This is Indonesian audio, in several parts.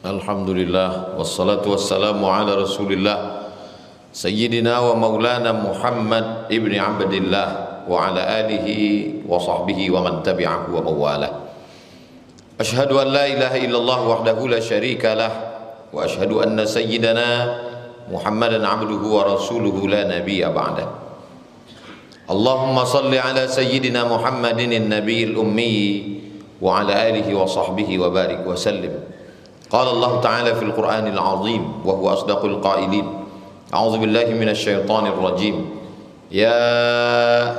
Alhamdulillah wassalatu wassalamu ala Rasulillah Sayyidina wa maulana Muhammad ibni Abdillah wa ala alihi wa sahbihi wa man tabi'ahu wa mawalah. Ashhadu an la ilaha illallah wahdahu la syarika lah wa ashhadu anna sayyidana Muhammadan abduhu wa rasuluhu la nabiyya ba'dah. Allahumma salli ala sayyidina Muhammadin an-nabiyil ummi wa ala alihi wa sahbihi wa barik wa sallim. Qala Allah Ta'ala fil Qur'anil Azim wa huwa asdaqul qailin. A'udzu billahi minasy syaithanir rajim. Ya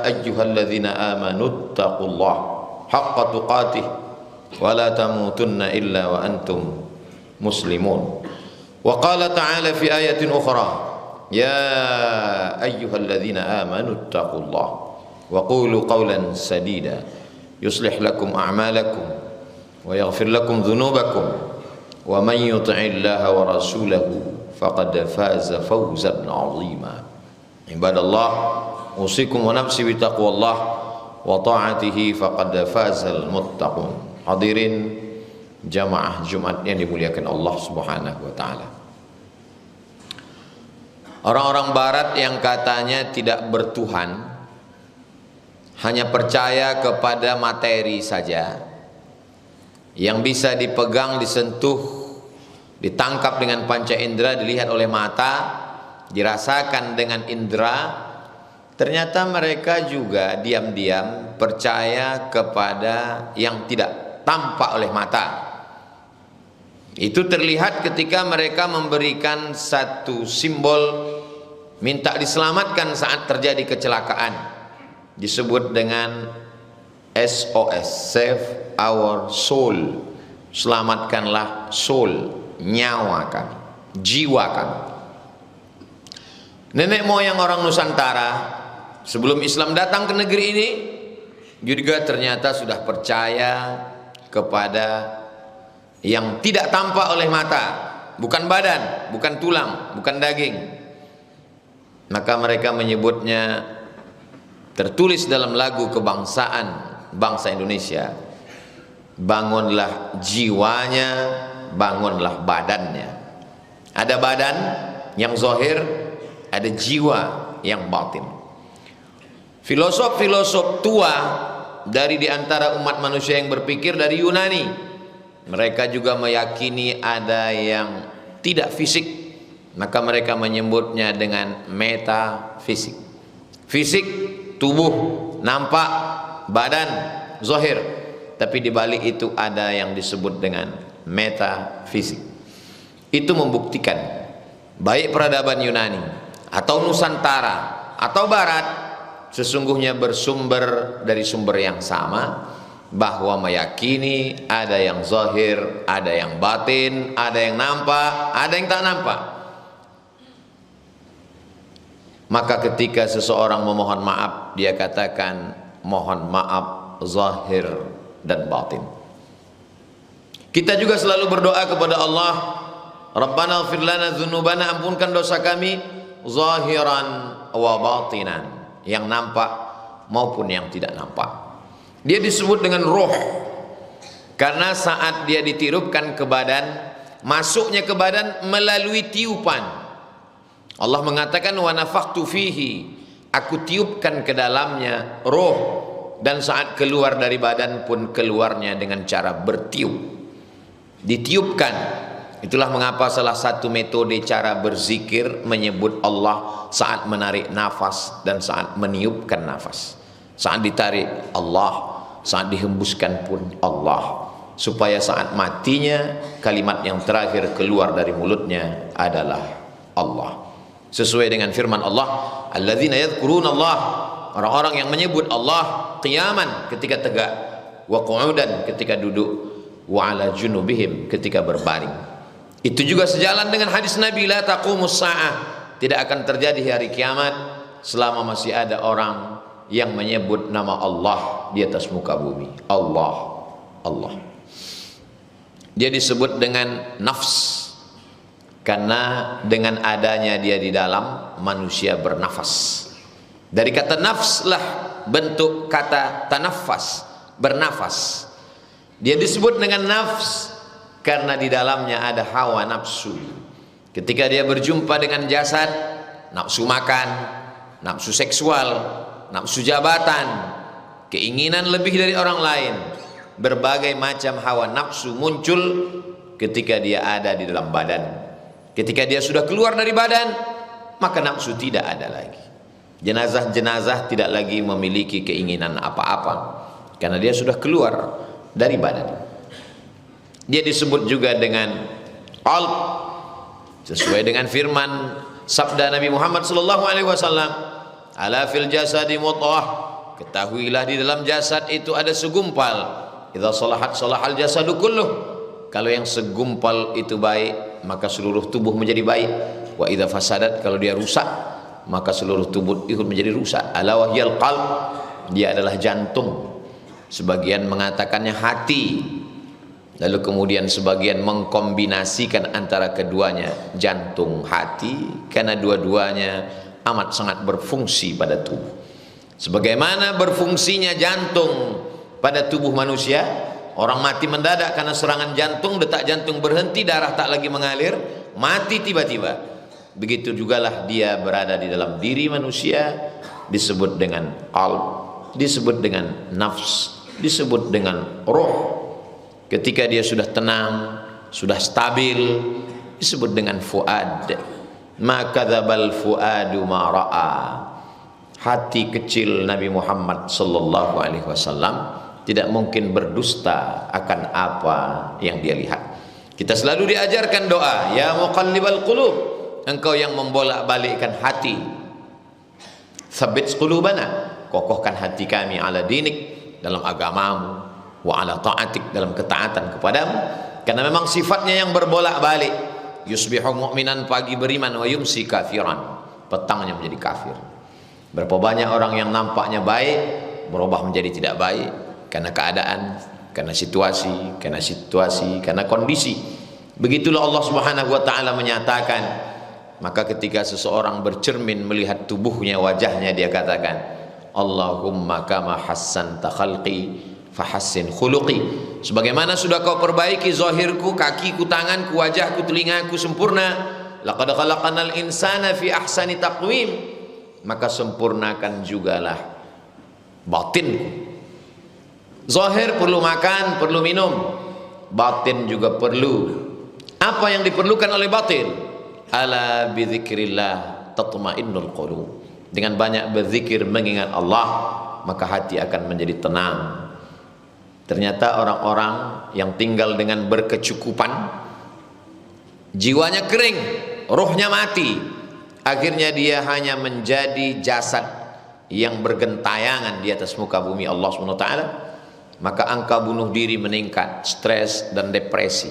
ayyuhalladzina amanu taqullaha haqqa tuqatih wa la tamutunna illa wa antum muslimun. Wa qala ta'ala fi ayatin ukhra, ya ayyuhalladzina amanu taqullaha wa qulu qawlan sadida yuslih lakum a'malakum wa yaghfir lakum dhunubakum wa man yuti'illaha wa rasulahu faqad faza fawzan 'azima. Ibadallah, usikum wa nafsi bi taqwallah wa ta'atihi faqad fazal muttaqun. Hadirin jamaah Jumat yang dimuliakan Allah Subhanahu wa taala. Orang-orang barat yang katanya tidak bertuhan, hanya percaya kepada materi saja, yang bisa dipegang, disentuh, ditangkap dengan panca indera, dilihat oleh mata, dirasakan dengan indera. Ternyata mereka juga diam-diam percaya kepada yang tidak tampak oleh mata. Itu terlihat ketika mereka memberikan satu simbol minta diselamatkan saat terjadi kecelakaan, disebut dengan SOS, save our soul, selamatkanlah soul, nyawa kami, jiwa kami. Nenek moyang orang Nusantara sebelum Islam datang ke negeri ini juga ternyata sudah percaya kepada yang tidak tampak oleh mata, bukan badan, bukan tulang, bukan daging. Maka mereka menyebutnya, tertulis dalam lagu kebangsaan bangsa Indonesia, bangunlah jiwanya, bangunlah badannya. Ada badan yang zahir, ada jiwa yang batin. Filosof-filosof tua dari diantara umat manusia yang berpikir dari Yunani, mereka juga meyakini ada yang tidak fisik, maka mereka menyebutnya dengan metafisik. Fisik, tubuh, nampak, badan, zahir, tapi di balik itu ada yang disebut dengan metafisik. Itu membuktikan baik peradaban Yunani atau Nusantara atau Barat sesungguhnya bersumber dari sumber yang sama, bahwa meyakini ada yang zahir, ada yang batin, ada yang nampak, ada yang tak nampak. Maka ketika seseorang memohon maaf, dia katakan mohon maaf zahir dan batin. Kita juga selalu berdoa kepada Allah, Rabbana ighfir lana dzunubana, ampunkan dosa kami zahiran wa batinan, yang nampak maupun yang tidak nampak. Dia disebut dengan roh karena saat dia ditirupkan ke badan, masuknya ke badan melalui tiupan. Allah mengatakan wa nafakhtu fihi, aku tiupkan ke dalamnya roh, dan saat keluar dari badan pun keluarnya dengan cara bertiup, ditiupkan. Itulah mengapa salah satu metode cara berzikir menyebut Allah saat menarik nafas dan saat meniupkan nafas. Saat ditarik Allah, saat dihembuskan pun Allah, supaya saat matinya kalimat yang terakhir keluar dari mulutnya adalah Allah. Sesuai dengan firman Allah, alladzina yadhkuruna Allah, orang-orang yang menyebut Allah qiyaman ketika tegak, wa qu'udan ketika duduk, wa ala junubihim ketika berbaring. Itu juga sejalan dengan hadis Nabi, la taqumus sa'ah, tidak akan terjadi hari kiamat selama masih ada orang yang menyebut nama Allah di atas muka bumi. Allah, Allah. Dia disebut dengan nafs karena dengan adanya dia di dalam, manusia bernafas. Dari kata nafs lah bentuk kata tanaffas, bernafas. Dia disebut dengan nafs karena di dalamnya ada hawa nafsu. Ketika dia berjumpa dengan jasad, nafsu makan, nafsu seksual, nafsu jabatan, keinginan lebih dari orang lain, berbagai macam hawa nafsu muncul ketika dia ada di dalam badan. Ketika dia sudah keluar dari badan, maka nafsu tidak ada lagi. Jenazah-jenazah tidak lagi memiliki keinginan apa-apa karena dia sudah keluar dari badan. Dia disebut juga dengan qalb, sesuai dengan firman sabda Nabi Muhammad sallallahu alaihi wasallam, ala fil jasadi mudghah, ketahuilah di dalam jasad itu ada segumpal, idza salahat salahal jasadu kulluh, kalau yang segumpal itu baik maka seluruh tubuh menjadi baik, wa idza fasadat, kalau dia rusak maka seluruh tubuh ikut menjadi rusak. Ala wahyal qalb, dia adalah jantung. Sebagian mengatakannya hati, lalu kemudian sebagian mengkombinasikan antara keduanya, jantung hati, karena dua-duanya amat sangat berfungsi pada tubuh. Sebagaimana berfungsinya jantung pada tubuh manusia, orang mati mendadak karena serangan jantung, detak jantung berhenti, darah tak lagi mengalir, mati tiba-tiba. Begitu jugalah dia berada di dalam diri manusia, disebut dengan qalb, disebut dengan nafs, disebut dengan roh. Ketika dia sudah tenang, sudah stabil, disebut dengan fuad. Ma kadzabal fuadu ma ra'a. Hati kecil Nabi Muhammad sallallahu alaihi wasallam tidak mungkin berdusta akan apa yang dia lihat. Kita selalu diajarkan doa, ya muqallibal qulub, engkau yang membolak-balikkan hati, tsabbit qulubana, kokohkan hati kami ala dinik, dalam agamamu, wa ala ta'atik, dalam ketaatan kepadamu, karena memang sifatnya yang berbolak-balik. Yusbihu mu'minan, pagi beriman, wa yumsi kafiran, petangnya menjadi kafir. Berapa banyak orang yang nampaknya baik berubah menjadi tidak baik karena keadaan, karena situasi, karena kondisi. Begitulah Allah Subhanahu wa taala menyatakan. Maka ketika seseorang bercermin melihat tubuhnya, wajahnya, dia katakan, Allahumma kama hassanta khalqi fahassin khuluqi. Sebagaimana sudah kau perbaiki zahirku, kakiku, tanganku, wajahku, telingaku sempurna, laqad khalaqanal insana fi ahsani taqwim, maka sempurnakan jugalah batinku. Zahir perlu makan, perlu minum, batin juga perlu. Apa yang diperlukan oleh batin? Ala bidzikrillah tatma'innul qulub. Dengan banyak berzikir, mengingat Allah, maka hati akan menjadi tenang. Ternyata orang-orang yang tinggal dengan berkecukupan, jiwanya kering, rohnya mati, akhirnya dia hanya menjadi jasad yang bergentayangan di atas muka bumi Allah SWT. Maka angka bunuh diri meningkat, stres dan depresi.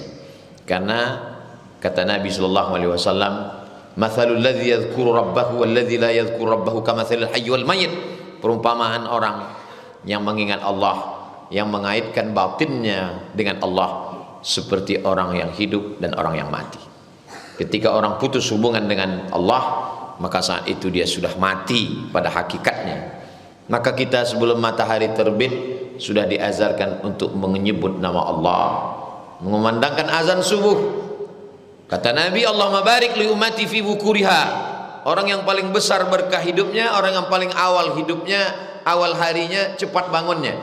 Karena kata Nabi SAW, mathalul ladzi yadhkuru rabbahu wal ladzi la yadhkuru rabbahu kamathalil hayy wal mayyit. Perumpamaan orang yang mengingat Allah, yang mengaitkan batinnya dengan Allah, seperti orang yang hidup dan orang yang mati. Ketika orang putus hubungan dengan Allah, maka saat itu dia sudah mati pada hakikatnya. Maka kita sebelum matahari terbit sudah diazarkan untuk menyebut nama Allah, mengumandangkan azan subuh. Kata Nabi, Allahumma barik li ummati fi bukuriha. Orang yang paling besar berkah hidupnya, orang yang paling awal hidupnya, awal harinya, cepat bangunnya.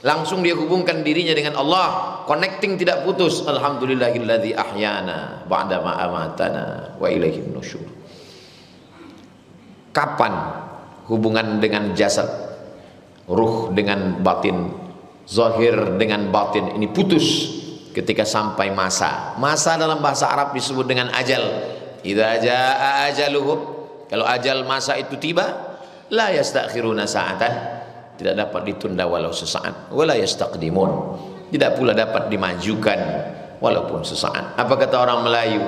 Langsung dia hubungkan dirinya dengan Allah, connecting tidak putus. Alhamdulillahilladzi ahyana ba'da ma amatana wa ilaihin nusyur. Kapan hubungan dengan jasad, ruh dengan batin, zahir dengan batin ini putus? Ketika sampai masa dalam bahasa Arab disebut dengan ajal. Idza jaa ajaluhum, kalau ajal masa itu tiba, la yastakhiruna sa'atan, tidak dapat ditunda walau sesaat, wala yastaqdimun, tidak pula dapat dimajukan walaupun sesaat. Apa kata orang Melayu?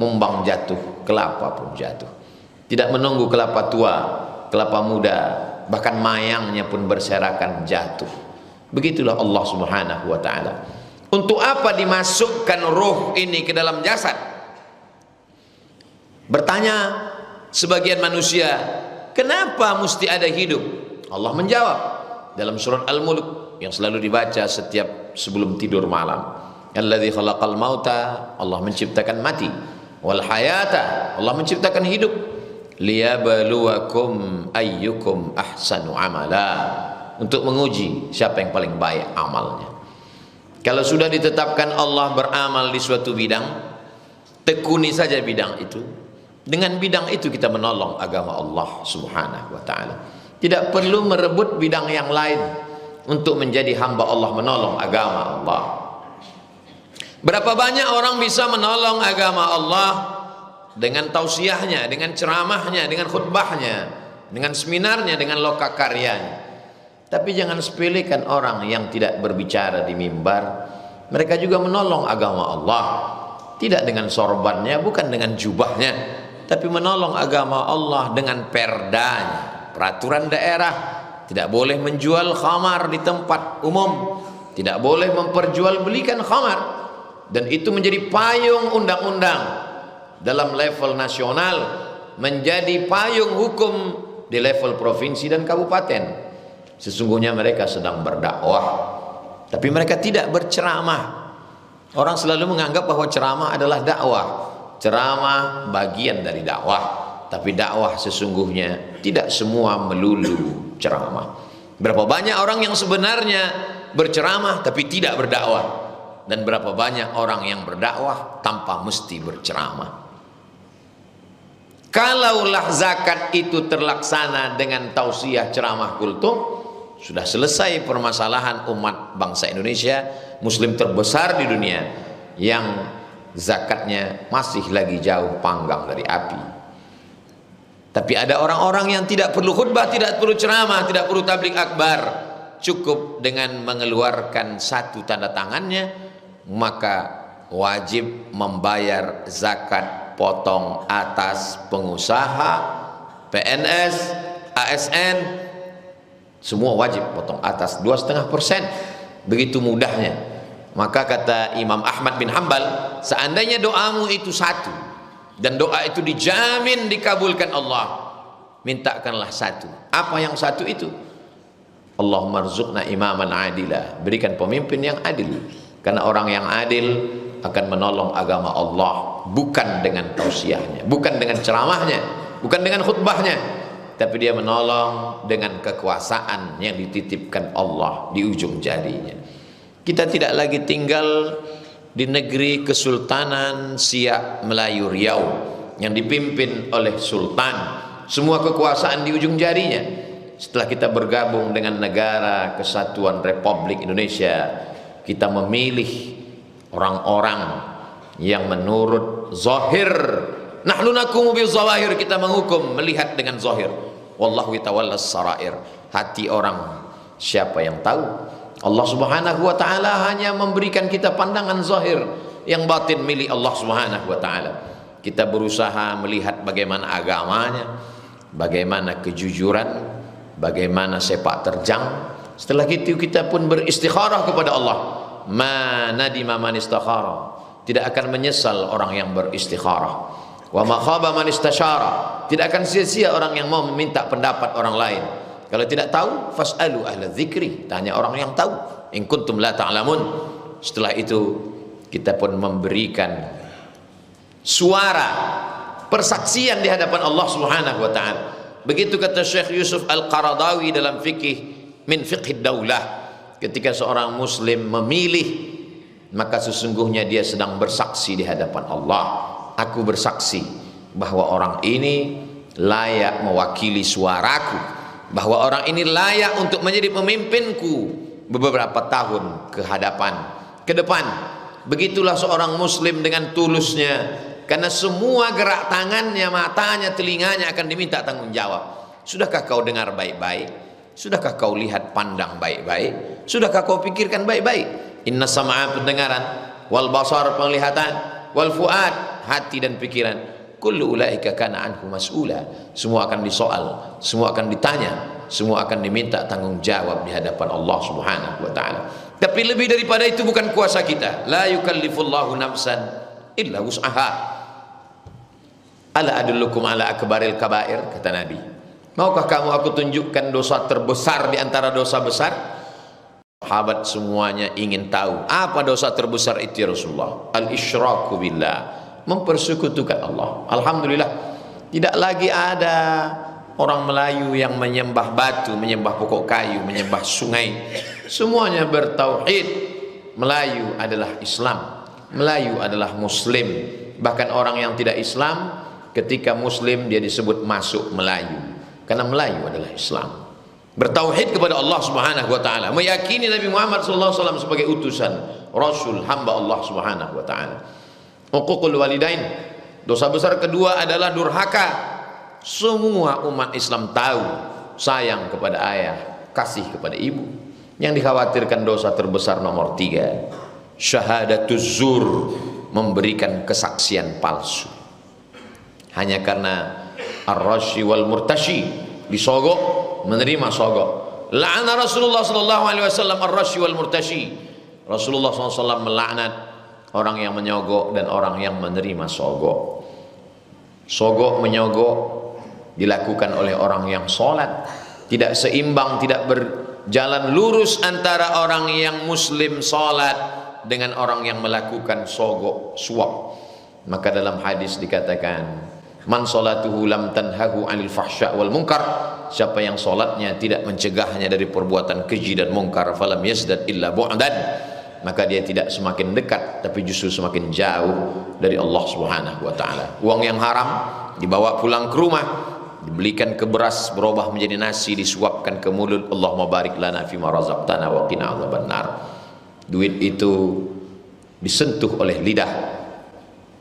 Mumbang jatuh, kelapa pun jatuh. Tidak menunggu kelapa tua, kelapa muda, bahkan mayangnya pun berserakan jatuh. Begitulah Allah Subhanahu wa taala. Untuk apa dimasukkan ruh ini ke dalam jasad? Bertanya sebagian manusia, kenapa mesti ada hidup? Allah menjawab dalam surat Al-Mulk yang selalu dibaca setiap sebelum tidur malam. Alladzi khalaqal mauta, Allah menciptakan mati, wal hayata, Allah menciptakan hidup, liyabluwakum ayyukum ahsanu amala, untuk menguji siapa yang paling baik amalnya. Kalau sudah ditetapkan Allah beramal di suatu bidang, tekuni saja bidang itu. Dengan bidang itu kita menolong agama Allah Subhanahu wa ta'ala. Tidak perlu merebut bidang yang lain untuk menjadi hamba Allah, menolong agama Allah. Berapa banyak orang bisa menolong agama Allah dengan tausiahnya, dengan ceramahnya, dengan khutbahnya, dengan seminarnya, dengan loka karyanya. Tapi jangan sepelekan orang yang tidak berbicara di mimbar. Mereka juga menolong agama Allah, tidak dengan sorbannya, bukan dengan jubahnya, tapi menolong agama Allah dengan perdanya, peraturan daerah. Tidak boleh menjual khamar di tempat umum, tidak boleh memperjualbelikan khamar, dan itu menjadi payung undang-undang dalam level nasional, menjadi payung hukum di level provinsi dan kabupaten. Sesungguhnya mereka sedang berdakwah, tapi mereka tidak berceramah. Orang selalu menganggap bahwa ceramah adalah dakwah. Ceramah bagian dari dakwah, tapi dakwah sesungguhnya tidak semua melulu ceramah. Berapa banyak orang yang sebenarnya berceramah tapi tidak berdakwah, dan berapa banyak orang yang berdakwah tanpa mesti berceramah. Kalaulah zakat itu terlaksana dengan tausiah ceramah kultum, sudah selesai permasalahan umat bangsa Indonesia, muslim terbesar di dunia, yang zakatnya masih lagi jauh panggang dari api. Tapi ada orang-orang yang tidak perlu khutbah, tidak perlu ceramah, tidak perlu tabligh akbar, cukup dengan mengeluarkan satu tanda tangannya, maka wajib membayar zakat potong atas pengusaha, PNS, ASN, semua wajib potong atas 2,5%. Begitu mudahnya. Maka kata Imam Ahmad bin Hanbal, seandainya doamu itu satu dan doa itu dijamin dikabulkan Allah, mintakanlah satu. Apa yang satu itu? Allahumma rzuqna imaman adila, berikan pemimpin yang adil. Karena orang yang adil akan menolong agama Allah, bukan dengan tausiahnya, bukan dengan ceramahnya, bukan dengan khutbahnya, tapi dia menolong dengan kekuasaan yang dititipkan Allah di ujung jarinya. Kita tidak lagi tinggal di negeri Kesultanan Siak Melayu Riau yang dipimpin oleh sultan, semua kekuasaan di ujung jarinya. Setelah kita bergabung dengan Negara Kesatuan Republik Indonesia, kita memilih orang-orang yang menurut zahir, nahnu nakumu bil zawahir, kita menghukum melihat dengan zahir. Wallahu yatawallas sarair, hati orang siapa yang tahu? Allah Subhanahu wa ta'ala hanya memberikan kita pandangan zahir, yang batin milik Allah Subhanahu wa ta'ala. Kita berusaha melihat bagaimana agamanya, bagaimana kejujuran, bagaimana sepak terjang. Setelah itu kita pun beristikharah kepada Allah. Ma nadima man istakhara, tidak akan menyesal orang yang beristikharah. Wa ma khaba man istasyara, tidak akan sia-sia orang yang mau meminta pendapat orang lain. Kalau tidak tahu, fas'alu ahla dzikri, tanya orang yang tahu, in kuntum la ta'lamun. Setelah itu kita pun memberikan suara persaksian di hadapan Allah Subhanahu wa ta'ala. Begitu kata Syekh Yusuf Al-Qaradawi dalam fikih min fiqhid daulah, ketika seorang muslim memilih, maka sesungguhnya dia sedang bersaksi di hadapan Allah. Aku bersaksi bahwa orang ini layak mewakili suaraku, bahwa orang ini layak untuk menjadi pemimpinku beberapa tahun ke depan. Begitulah seorang muslim dengan tulusnya, karena semua gerak tangannya, matanya, telinganya akan diminta tanggung jawab. Sudahkah kau dengar baik-baik? Sudahkah kau lihat pandang baik-baik? Sudahkah kau pikirkan baik-baik? Inna sam'a pendengaran, wal basar penglihatan, wal fuad hati dan pikiran, kullu ulaika kana anhu mas'ula, semua akan disoal, semua akan ditanya, semua akan diminta tanggung jawab di hadapan Allah Subhanahu wa ta'ala. Tapi lebih daripada itu bukan kuasa kita. La yukallifullahu nafsan illa wus'aha. Ala adullukum ala akbaril kabair, kata Nabi. Maukah kamu aku tunjukkan dosa terbesar di antara dosa besar? sahabat semuanya ingin tahu apa dosa terbesar itu ya Rasulullah. Al-isyraku billah, mempersekutukan Allah. Alhamdulillah tidak lagi ada orang Melayu yang menyembah batu, menyembah pokok kayu, menyembah sungai. Semuanya bertauhid. Melayu adalah Islam, Melayu adalah Muslim. Bahkan orang yang tidak Islam, ketika Muslim dia disebut masuk Melayu, karena Melayu adalah Islam. Bertauhid kepada Allah Subhanahu wa taala, meyakini Nabi Muhammad sallallahu alaihi wasallam sebagai utusan, rasul, hamba Allah Subhanahu wa taala. Uququl walidain, dosa besar kedua adalah durhaka. Semua umat Islam tahu sayang kepada ayah, kasih kepada ibu. Yang dikhawatirkan dosa terbesar nomor 3, syahadatuz zur, memberikan kesaksian palsu. Hanya karena ar-rashi wal murtashi, disogok, menerima sogok. La'ana Rasulullah sallallahu alaihi wasallam ar-rashi wal murtashi. Rasulullah SAW melaknat orang yang menyogok dan orang yang menerima sogok. Sogok menyogok dilakukan oleh orang yang sholat, tidak seimbang, tidak berjalan lurus antara orang yang muslim sholat dengan orang yang melakukan sogok suap. Maka dalam hadis dikatakan, man sholatuhu lam tanhahu anil fahsya wal munkar, siapa yang sholatnya tidak mencegahnya dari perbuatan keji dan mungkar, falam yazdad illa bu'dan, maka dia tidak semakin dekat tapi justru semakin jauh dari Allah Subhanahu wa taala. Uang yang haram dibawa pulang ke rumah, dibelikan ke beras berubah menjadi nasi, disuapkan ke mulut. Allahumma barik lana fima razaqtana wa qina adzabannar. Duit itu disentuh oleh lidah.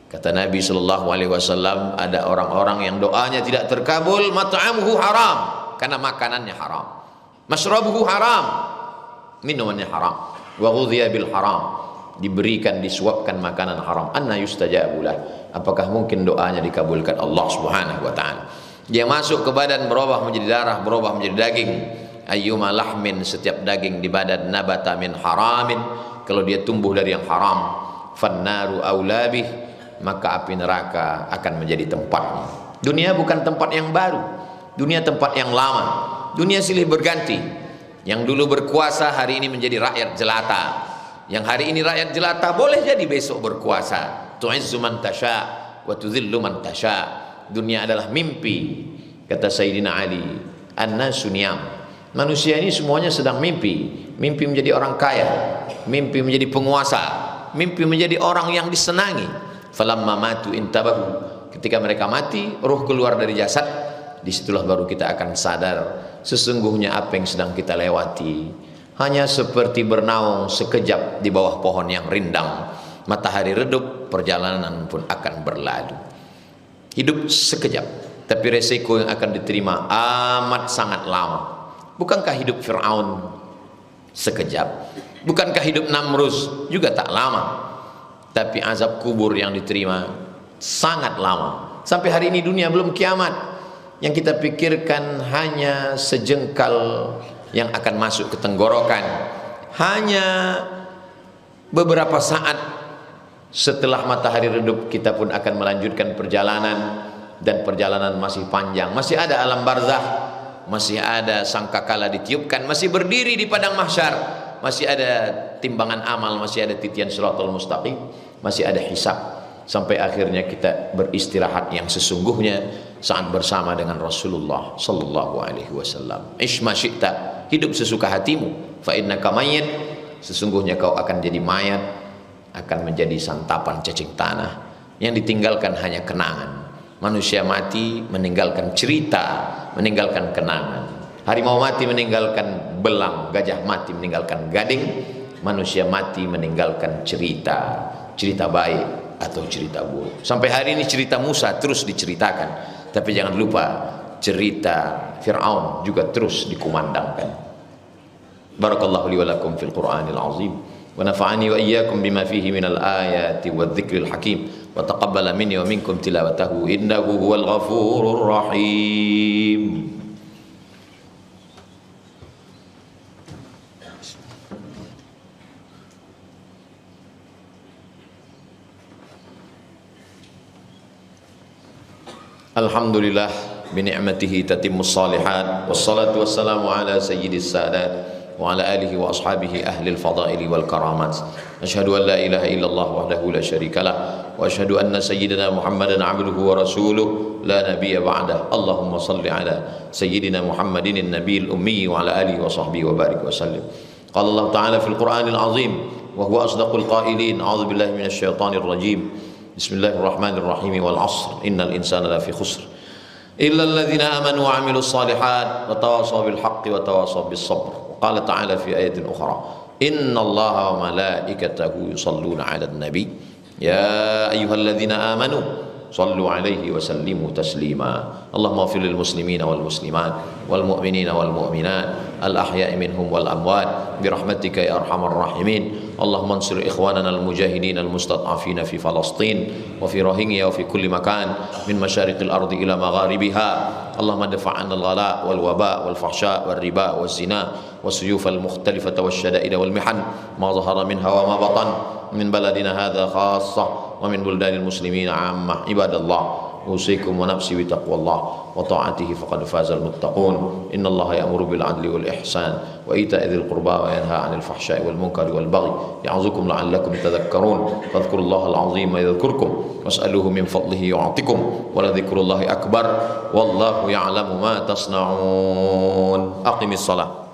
Kata Nabi sallallahu alaihi wasallam, ada orang-orang yang doanya tidak terkabul, mat'amuhu haram, karena makanannya haram, mashrabuhu haram, minumannya haram, wa ghudhiya bil haram, diberikan, disuapkan makanan haram. Anna yustajabulah, apakah mungkin doanya dikabulkan Allah Subhanahu wa taala? Dia masuk ke badan, berubah menjadi darah, berubah menjadi daging. Ayyuma lahmin, setiap daging di badan, nabata min haramin, kalau dia tumbuh dari yang haram, fannaru aulabih, maka api neraka akan menjadi tempatnya. Dunia bukan tempat yang baru, dunia tempat yang lama. Dunia silih berganti. Yang dulu berkuasa hari ini menjadi rakyat jelata. Yang hari ini rakyat jelata boleh jadi besok berkuasa. Tu'izzu man tasha wa tudhillu man tasha. Dunia adalah mimpi, kata Sayyidina Ali, an-nasu niyam. Manusia ini semuanya sedang mimpi. Mimpi menjadi orang kaya, mimpi menjadi penguasa, mimpi menjadi orang yang disenangi. Falamma matu intabahu, ketika mereka mati, ruh keluar dari jasad, disitulah baru kita akan sadar sesungguhnya apa yang sedang kita lewati hanya seperti bernaung sekejap di bawah pohon yang rindang. Matahari redup, perjalanan pun akan berlalu. Hidup sekejap, tapi resiko yang akan diterima amat sangat lama. Bukankah hidup Fir'aun sekejap? Bukankah hidup Namrus juga tak lama? Tapi azab kubur yang diterima sangat lama. Sampai hari ini dunia belum kiamat. Yang kita pikirkan hanya sejengkal yang akan masuk ke tenggorokan. Hanya beberapa saat setelah matahari redup kita pun akan melanjutkan perjalanan, dan perjalanan masih panjang. Masih ada alam barzakh, masih ada sangkakala ditiupkan, masih berdiri di padang mahsyar, masih ada timbangan amal, masih ada titian siratal mustaqim, masih ada hisab, sampai akhirnya kita beristirahat yang sesungguhnya saat bersama dengan Rasulullah sallallahu alaihi wasallam. Ish ma syi'ta, hidup sesuka hatimu, fa innaka mayyit, sesungguhnya kau akan jadi mayat, akan menjadi santapan cacing tanah. Yang ditinggalkan hanya kenangan. Manusia mati meninggalkan cerita, meninggalkan kenangan. Harimau mati meninggalkan belang, gajah mati meninggalkan gading, manusia mati meninggalkan cerita, cerita baik atau cerita buruk. Sampai hari ini cerita Musa terus diceritakan, tapi jangan lupa cerita Fir'aun juga terus dikumandangkan. Barakallahu li wa lakum fil Qur'anil azim, wa nafa'ani wa iyyakum bima fihi minal ayati wadh-dhikril hakim, wa taqabbala minni wa minkum tilawatahu innahu huwal ghafurur rahim. Alhamdulillah bi ni'matihi tatimmus shalihat, wassalatu wassalamu ala sayyidis sadat وعلى آله وأصحابه أهل الفضائل والكرامات. أشهد أن لا إله إلا الله وحده لا شريك له وأشهد أن سيدنا محمدا عبده ورسوله لا نبي بعده. اللهم صل على سيدنا محمد النبي الأمي وعلى آله وصحبه وبارك وسلم. قال الله تعالى في القرآن العظيم وهو أصدق القائلين: أعوذ بالله من الشيطان الرجيم، بسم الله الرحمن الرحيم، والعصر إن الإنسان لفي خسر إلا الذين آمنوا وعملوا الصالحات وتواصوا بالحق وتواصوا بالصبر. وقال تعالى في آية أخرى: إن الله وملائكته يصلون على النبي يا أيها الذين آمنوا صلوا عليه وسلموا تسليما. اللهم اغفر للمسلمين والمسلمات والمؤمنين والمؤمنات الأحياء منهم والأموات برحمتك يا أرحم الراحمين. اللهم انصر إخواننا المجاهدين المستضعفين في فلسطين وفي روهينيا وفي كل مكان من مشارق الأرض إلى مغاربها. اللهم ادفع عنا الغلاء والوباء والفحشاء والربا والزنا والسيوف المختلفة والشدائد والمحن ما ظهر منها وما بطن من بلدنا هذا خاصة ومن بلدان المسلمين عامة. عباد الله، أوصيكم ونفسي بتقوى الله وطاعته فقد فاز المتقون. إن الله يأمر بالعدل والإحسان وإيتاء ذي القربى وينهى عن الفحشاء والمنكر والبغي يعظكم لعلكم تذكرون. فاذكروا الله العظيم يذكركم واسألوه من فضله يعطكم ولذكر الله أكبر والله يعلم ما تصنعون. أقم الصلاة.